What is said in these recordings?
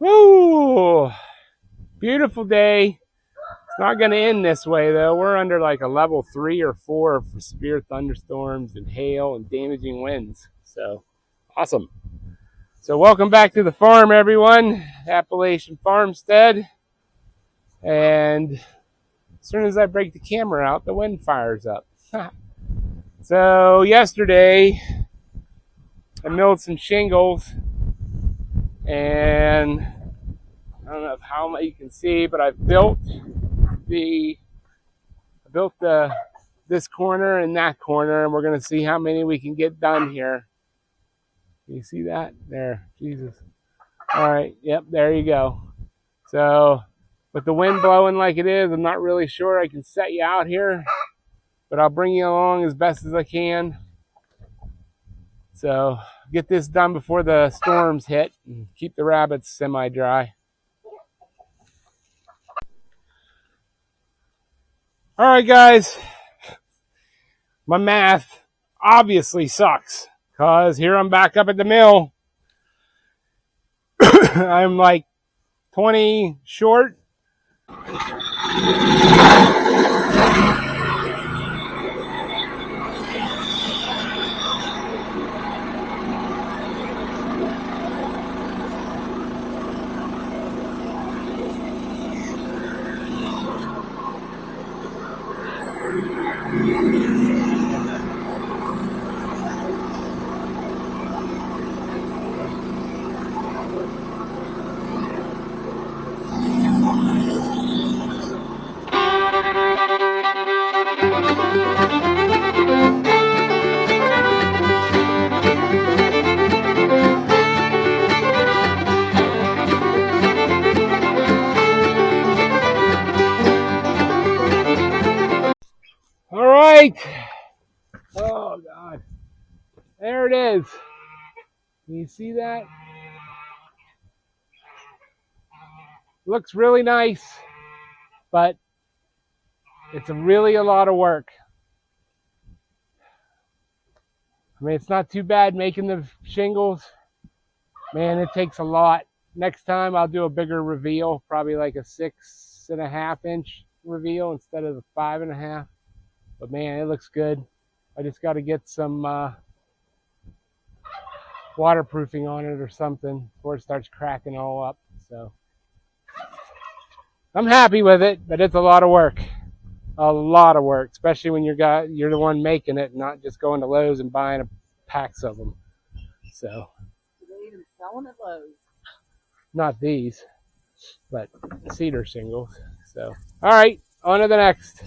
Woo! Beautiful day. It's not going to end this way, though. We're under like a level 3 or 4 for severe thunderstorms and hail and damaging winds. So, awesome. So, welcome back to the farm, everyone. Appalachian Farmstead. And as soon as I break the camera out, the wind fires up. So, yesterday, I milled some shingles. And I don't know how much you can see, but I built this corner and that corner, and we're going to see how many we can get done here. Can you see that? There, Jesus. All right, yep, there you go. So with the wind blowing like it is, I'm not really sure I can set you out here, but I'll bring you along as best as I can. So get this done before the storms hit and keep the rabbits semi-dry. All right, guys. My math obviously sucks because here I'm back up at the mill. I'm like 20 short. All right. Oh, God. There it is. Can you see that? Looks really nice, but it's really a lot of work. I mean, it's not too bad making the shingles. Man, it takes a lot. Next time I'll do a bigger reveal, probably like a 6.5 inch reveal instead of the 5.5. But man, it looks good. I just got to get some waterproofing on it or something before it starts cracking all up. So I'm happy with it, but it's a lot of work. A lot of work, especially when you're the one making it, not just going to Lowe's and buying a packs of them. So they even selling at Lowe's? Not these, but cedar shingles. So all right, on to the next.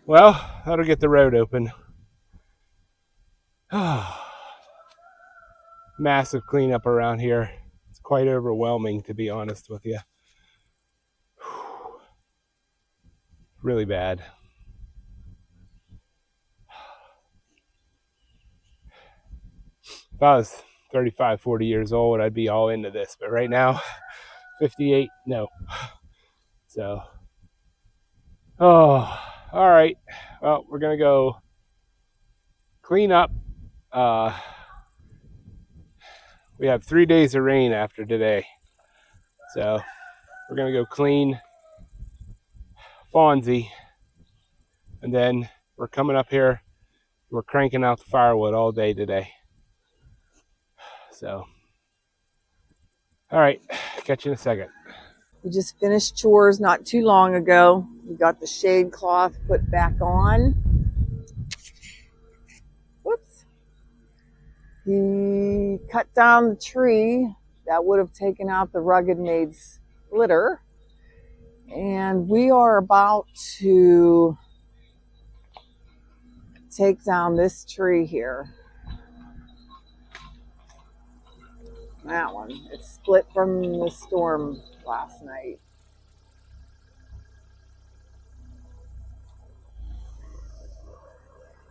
Well, that'll get the road open. Massive cleanup around here. It's quite overwhelming, to be honest with you. Really bad. If I was 35, 40 years old, I'd be all into this. But right now, 58, no. So, all right. Well, we're going to go clean up. We have 3 days of rain after today. So, we're going to go clean Fonzi. And then we're coming up here. We're cranking out the firewood all day today. So, all right. Catch you in a second. We just finished chores not too long ago. We got the shade cloth put back on. Whoops. He cut down the tree that would have taken out the rugged maid's litter. And we are about to take down this tree here. That one. It's split from the storm last night.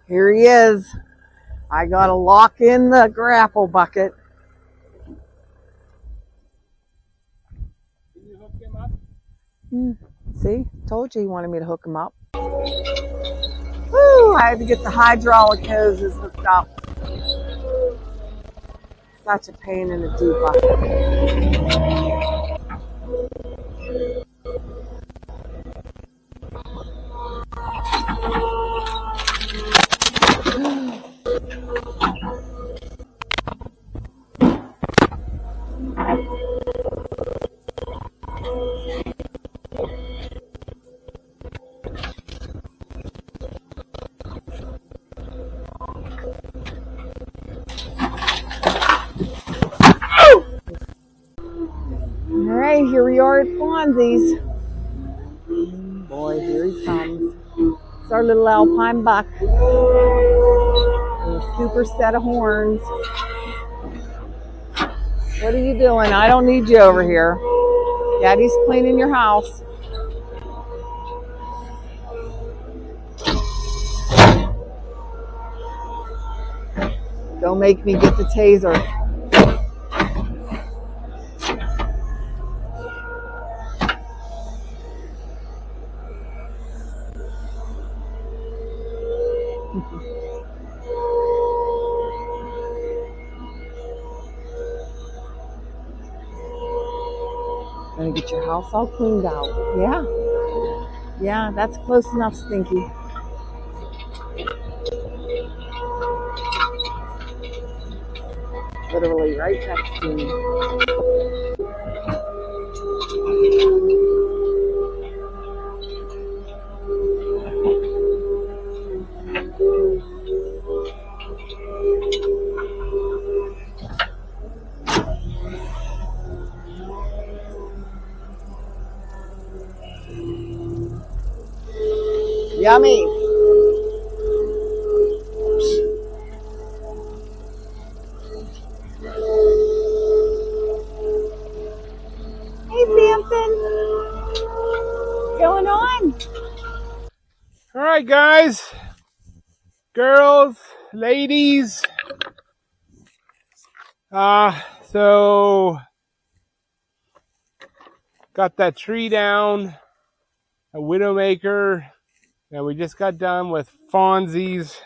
Here he is. I gotta lock in the grapple bucket. Can you hook him up? See? Told you he wanted me to hook him up. Woo! I had to get the hydraulic hoses hooked up. Such a pain in the deep bucket. All right, here we are at Fonzi's. Boy, here he comes. It's our little alpine buck. And a super set of horns. What are you doing? I don't need you over here. Daddy's cleaning your house. Don't make me get the taser. Gonna get your house all cleaned out. Yeah. Yeah, that's close enough, Stinky. Literally right next to me. Yummy. Hey, Samson. What's going on? All right, guys, girls, ladies. So got that tree down, a widowmaker, and we just got done with Fonzi's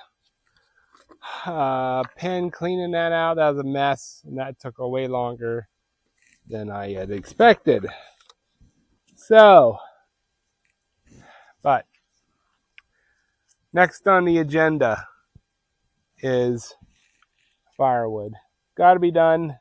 pen, cleaning that out. That was a mess, and that took way longer than I had expected. So, but next on the agenda is firewood. Got to be done.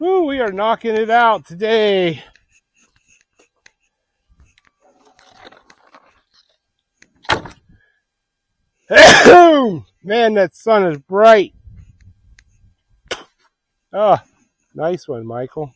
Woo, we are knocking it out today. Man, that sun is bright. Oh, nice one, Michael.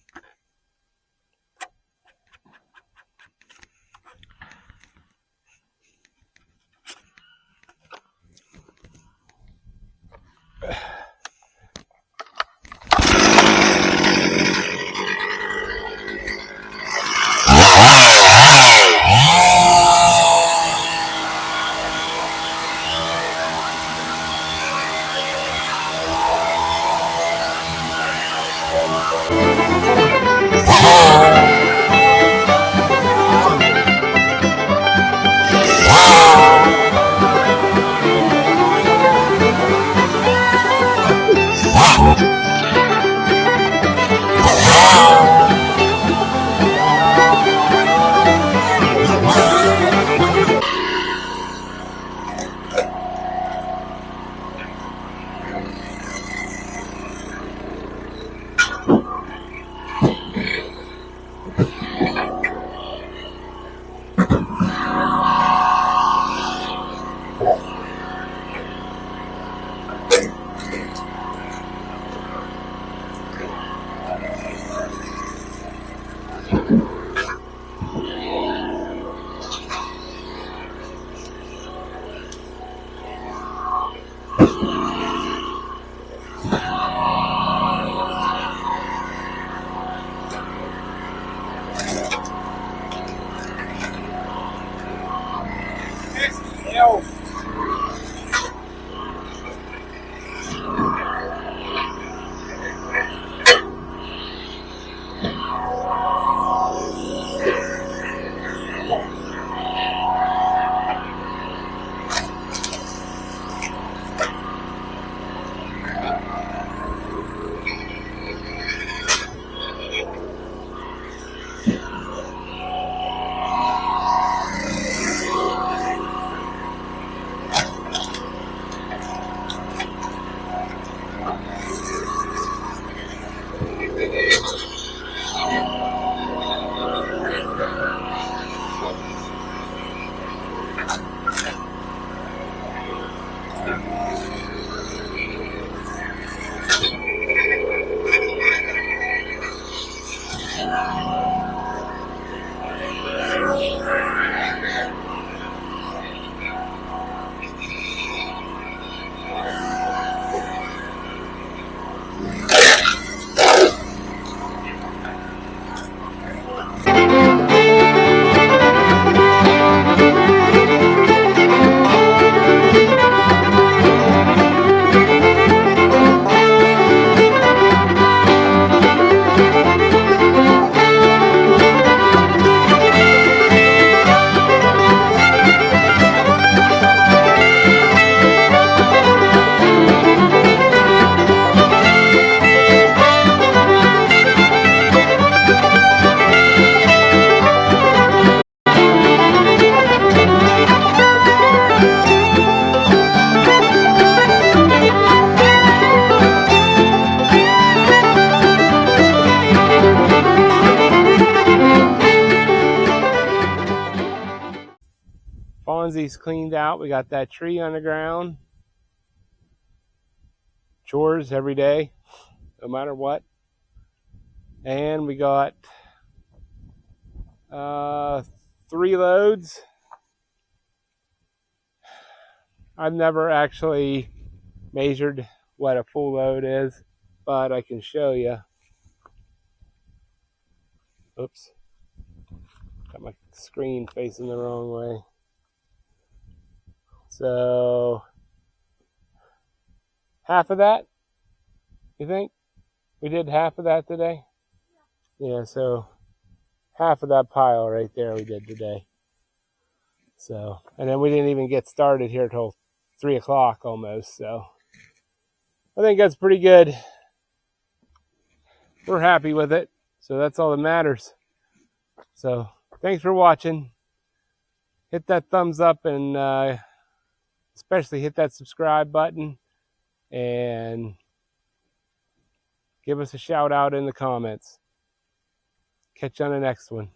Fonzi's cleaned out. We got that tree on the ground. Chores every day, no matter what. And we got 3 loads. I've never actually measured what a full load is, but I can show you. Oops. Got my screen facing the wrong way. So, half of that, you think? We did half of that today? Yeah, so half of that pile right there we did today. So, and then we didn't even get started here till 3 o'clock almost, so I think that's pretty good. We're happy with it, so that's all that matters. So, thanks for watching. Hit that thumbs up and especially hit that subscribe button and give us a shout out in the comments. Catch you on the next one.